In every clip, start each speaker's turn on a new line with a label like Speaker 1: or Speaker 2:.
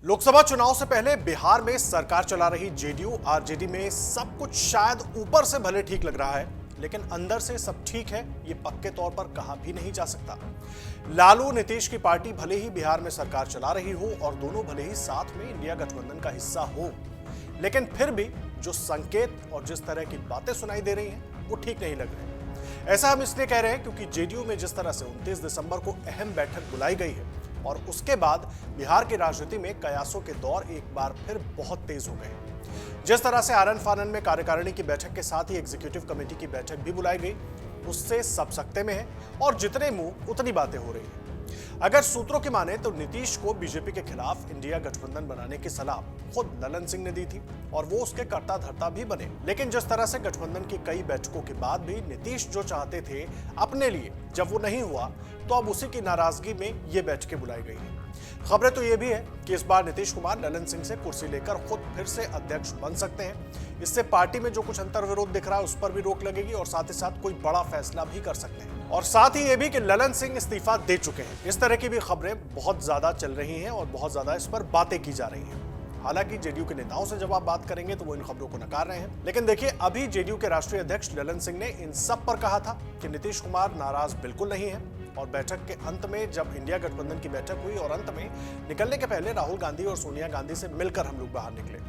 Speaker 1: लोकसभा चुनाव से पहले बिहार में सरकार चला रही जेडीयू आरजेडी में सब कुछ शायद ऊपर से भले ठीक लग रहा है, लेकिन अंदर से सब ठीक है ये पक्के तौर पर कहा भी नहीं जा सकता। लालू नीतीश की पार्टी भले ही बिहार में सरकार चला रही हो और दोनों भले ही साथ में इंडिया गठबंधन का हिस्सा हो, लेकिन फिर भी जो संकेत और जिस तरह की बातें सुनाई दे रही हैं वो ठीक नहीं लग रहे। ऐसा हम इसलिए कह रहे हैं क्योंकि जेडीयू में जिस तरह से 29 दिसंबर को अहम बैठक बुलाई गई है और उसके बाद बिहार की राजनीति में कयासों के दौर एक बार फिर बहुत तेज हो गए। जिस तरह से आनन फानन में कार्यकारिणी की बैठक के साथ ही एग्जीक्यूटिव कमेटी की बैठक भी बुलाई गई, उससे सब सकते में है और जितने मुंह उतनी बातें हो रही हैं। अगर सूत्रों की माने तो नीतीश को बीजेपी के खिलाफ इंडिया गठबंधन बनाने की सलाह खुद ललन सिंह ने दी थी और वो उसके कर्ता धर्ता भी बने। लेकिन जिस तरह से गठबंधन की कई बैठकों के बाद भी नीतीश जो चाहते थे अपने लिए, जब वो नहीं हुआ तो अब उसी की नाराजगी में ये बैठकें बुलाई गई हैं। खबरें तो ये भी है कि इस बार नीतीश कुमार ललन सिंह से कुर्सी लेकर खुद फिर से अध्यक्ष बन सकते हैं। इससे पार्टी में जो कुछ अंतर विरोध दिख रहा है उस पर भी रोक लगेगी और साथ ही साथ कोई बड़ा फैसला भी कर सकते हैं। और साथ ही ये भी कि ललन सिंह इस्तीफा दे चुके हैं। इस तरह की भी खबरें बहुत ज्यादा चल रही हैं और बहुत ज्यादा इस पर बातें की जा रही हैं। हालांकि जेडीयू के नेताओं से जब आप बात करेंगे तो वो इन खबरों को नकार रहे हैं, लेकिन देखिए अभी जेडीयू के राष्ट्रीय अध्यक्ष ललन सिंह ने इन सब पर कहा था कि नीतीश कुमार नाराज बिल्कुल नहीं है। और बैठक के अंत में जब इंडिया गठबंधन की बैठक हुई और अंत में निकलने के पहले राहुल गांधी और सोनिया गांधी से मिलकर हम लोग बाहर निकले,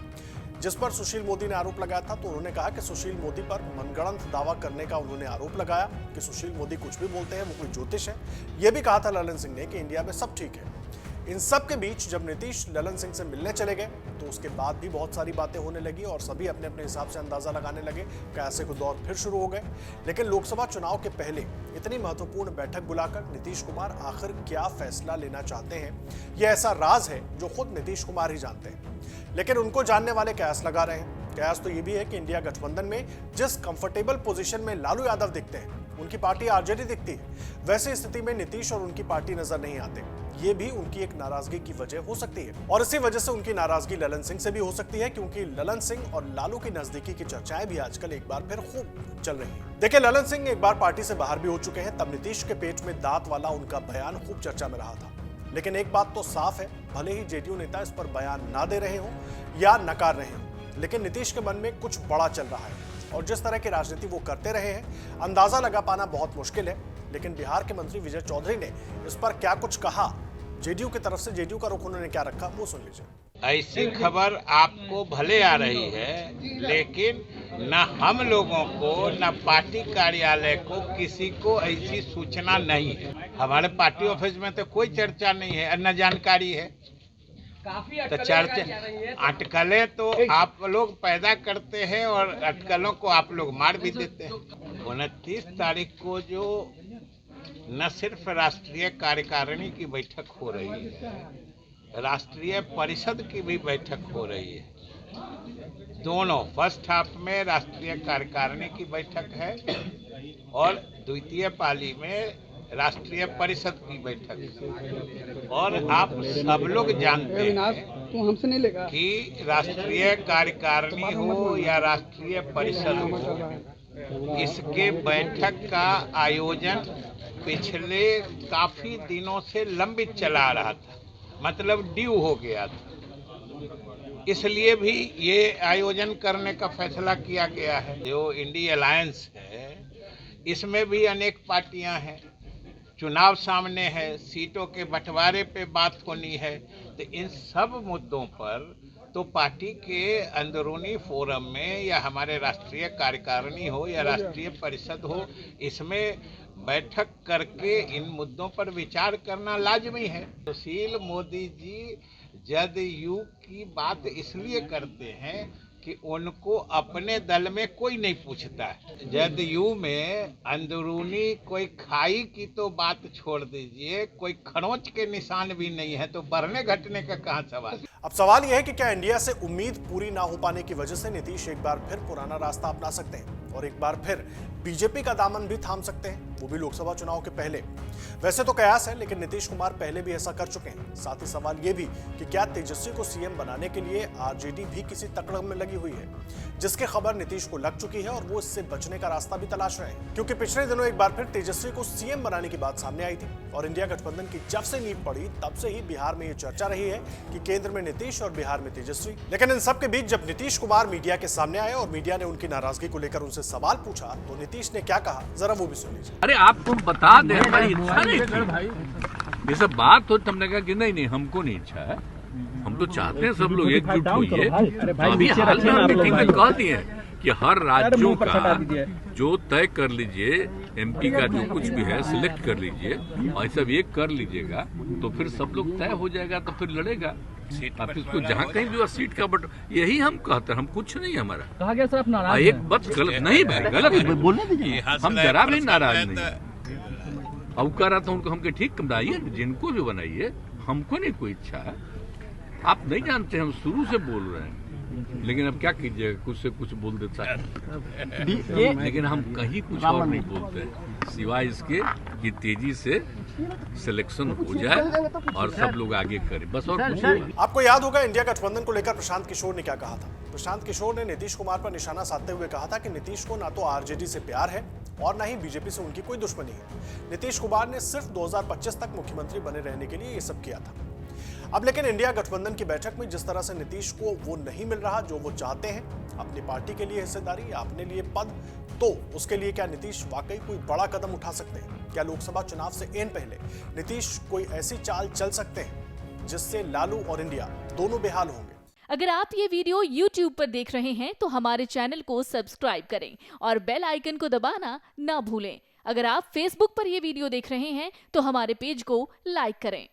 Speaker 1: जिस पर सुशील मोदी ने आरोप लगाया था, तो उन्होंने कहा कि सुशील मोदी पर मनगढ़ंत दावा करने का उन्होंने आरोप लगाया कि सुशील मोदी कुछ भी बोलते हैं, वो कोई ज्योतिष है। यह भी कहा था ललन सिंह ने कि इंडिया में सब ठीक है। इन सब के बीच जब नीतीश ललन सिंह से मिलने चले गए तो उसके बाद भी बहुत सारी बातें होने लगी और सभी अपने अपने हिसाब से अंदाजा लगाने लगे, कैसे को दौर फिर शुरू हो गए। लेकिन लोकसभा चुनाव के पहले इतनी महत्वपूर्ण बैठक बुलाकर नीतीश कुमार आखिर क्या फैसला लेना चाहते हैं, यह ऐसा राज है जो खुद नीतीश कुमार ही जानते हैं। लेकिन उनको जानने वाले कयास लगा रहे हैं। कयास तो ये भी है कि इंडिया गठबंधन में जिस कंफर्टेबल पोजीशन में लालू यादव दिखते हैं, उनकी पार्टी आरजेडी दिखती है, वैसी स्थिति में नीतीश और उनकी पार्टी नजर नहीं आते। ये भी उनकी एक नाराजगी की वजह हो सकती है और इसी वजह से उनकी नाराजगी ललन सिंह से भी हो सकती है, क्योंकि ललन सिंह और लालू की नजदीकी की चर्चाएं भी आजकल एक बार फिर खूब चल रही हैं। देखिए ललन सिंह एक बार पार्टी से बाहर भी हो चुके हैं, तब नीतीश के पेट में दांत वाला उनका बयान खूब चर्चा में रहा था। लेकिन एक बात तो साफ है, भले ही जेडीयू नेता इस पर बयान ना दे रहे हों या नकार रहे हों, लेकिन नीतीश के मन में कुछ बड़ा चल रहा है और जिस तरह की राजनीति वो करते रहे हैं अंदाजा लगा पाना बहुत मुश्किल है। लेकिन बिहार के मंत्री विजय चौधरी ने इस पर क्या कुछ कहा, जेडीयू की तरफ से जेडीयू का रुख उन्होंने क्या रखा, वो सुन लीजिए।
Speaker 2: ऐसी खबर आपको भले आ रही है, लेकिन न हम लोगों को न पार्टी कार्यालय को किसी को ऐसी सूचना नहीं है। हमारे पार्टी ऑफिस में तो कोई चर्चा नहीं है, न जानकारी है। तो चर्चा अटकलें तो आप लोग पैदा करते हैं और अटकलों को आप लोग मार भी देते हैं। 29 तारीख को जो न सिर्फ राष्ट्रीय कार्यकारिणी की बैठक हो रही है, राष्ट्रीय परिषद की भी बैठक हो रही है। दोनों फर्स्ट हाफ में राष्ट्रीय कार्यकारिणी की बैठक है और द्वितीय पाली में राष्ट्रीय परिषद की बैठक है। और आप सब लोग जानते हैं कि राष्ट्रीय कार्यकारिणी हो या राष्ट्रीय परिषद हो, इसके बैठक का आयोजन पिछले काफी दिनों से लंबित चला रहा था, मतलब ड्यू हो गया था। इसलिए भी ये आयोजन करने का फैसला किया गया है। जो इंडी अलायंस है इसमें भी अनेक पार्टियां हैं, चुनाव सामने है, सीटों के बंटवारे पे बात होनी है। तो इन सब मुद्दों पर तो पार्टी के अंदरूनी फोरम में या हमारे राष्ट्रीय कार्यकारिणी हो या राष्ट्रीय परिषद हो, इसमें बैठक करके इन मुद्दों पर विचार करना लाजमी है। सुशील मोदी जी जदयू की बात इसलिए करते हैं कि उनको अपने दल में कोई नहीं पूछता है। जदयू में अंदरूनी कोई खाई की तो बात छोड़ दीजिए, कोई खरोंच के निशान भी नहीं है, तो बढ़ने घटने का कहाँ सवाल।
Speaker 1: अब सवाल यह है कि क्या इंडिया से उम्मीद पूरी ना हो पाने की वजह से नीतीश एक बार फिर पुराना रास्ता अपना सकते हैं और एक बार फिर बीजेपी का दामन भी थाम सकते हैं। वो भी लोकसभा चुनाव के पहले। वैसे तो कयास है, लेकिन नीतीश कुमार पहले भी ऐसा कर चुके हैं। साथ ही सवाल ये भी कि क्या तेजस्वी को सीएम बनाने के लिए आरजेडी भी किसी तकड़ में लगी हुई है, जिसकी खबर नीतीश को लग चुकी है और वो इससे बचने का रास्ता भी तलाश रहे हैं। क्योंकि पिछले दिनों एक बार फिर तेजस्वी को सीएम बनाने की बात सामने आई थी और इंडिया गठबंधन की जब से नींव पड़ी तब से ही बिहार में ये चर्चा रही है कि केंद्र में नीतीश और बिहार में तेजस्वी। लेकिन इन सब के बीच जब नीतीश कुमार मीडिया के सामने आए और मीडिया ने उनकी नाराजगी को लेकर उनसे सवाल पूछा तो नीतीश ने क्या कहा, जरा वो भी सुन लीजिए।
Speaker 3: अरे आपको बता दें, हमारी इच्छा नहीं थी ये सब बात, तो हमने कहा कि नहीं हमको नहीं इच्छा है, हम तो चाहते हैं सब लोग एकजुट होइए। अभी हाल में हम मीटिंग में कह दिए कि हर राज्यों का जो तय कर लीजिए, एमपी का जो कुछ भी है सिलेक्ट कर लीजिए और सब एक कर लीजिएगा तो फिर सब लोग तय हो जाएगा, तो फिर लड़ेगा आप इसको जहाँ कहीं भी सीट का बट यही हम कहते हैं, हम कुछ नहीं हमारा
Speaker 4: कहा गया सर, आप नाराज
Speaker 3: एक बात गलत नहीं भाई, गलत है, बोलने दीजिए, हम जरा भी नाराज नहीं। अब कह रहा था उनको हमके ठीक बनाइए, जिनको भी बनाइए, हमको नहीं कोई इच्छा है। आप नहीं जानते, हम शुरू से बोल रहे हैं, लेकिन अब क्या कीजिएगा, कुछ से कुछ बोल देता है, लेकिन हम कहीं कुछ और नहीं बोलते हैं सिवाय इसके कि तेजी से सिलेक्शन हो जाए और सब लोग आगे करें, बस और कुछ नहीं।
Speaker 1: आपको याद होगा इंडिया गठबंधन को लेकर प्रशांत किशोर ने क्या कहा था। प्रशांत किशोर ने नीतीश कुमार पर निशाना साधते हुए कहा था कि नीतीश को ना तो आरजेडी से प्यार है और ना ही बीजेपी से उनकी कोई दुश्मनी है। नीतीश कुमार ने सिर्फ 2025 तक मुख्यमंत्री बने रहने के लिए ये सब किया था। अब लेकिन इंडिया गठबंधन की बैठक में जिस तरह से नीतीश को वो नहीं मिल रहा जो वो चाहते हैं, अपनी पार्टी के लिए हिस्सेदारी या अपने लिए पद, तो उसके लिए क्या नीतीश वाकई कोई बड़ा कदम उठा सकते हैं? क्या लोकसभा चुनाव से एन पहले नीतीश कोई ऐसी चाल चल सकते हैं जिससे लालू और इंडिया दोनों बेहाल होंगे?
Speaker 5: अगर आप ये वीडियो YouTube पर देख रहे हैं तो हमारे चैनल को सब्सक्राइब करें और बेल आइकन को दबाना ना भूलें। अगर आप Facebook पर ये वीडियो देख रहे हैं तो हमारे पेज को लाइक करें।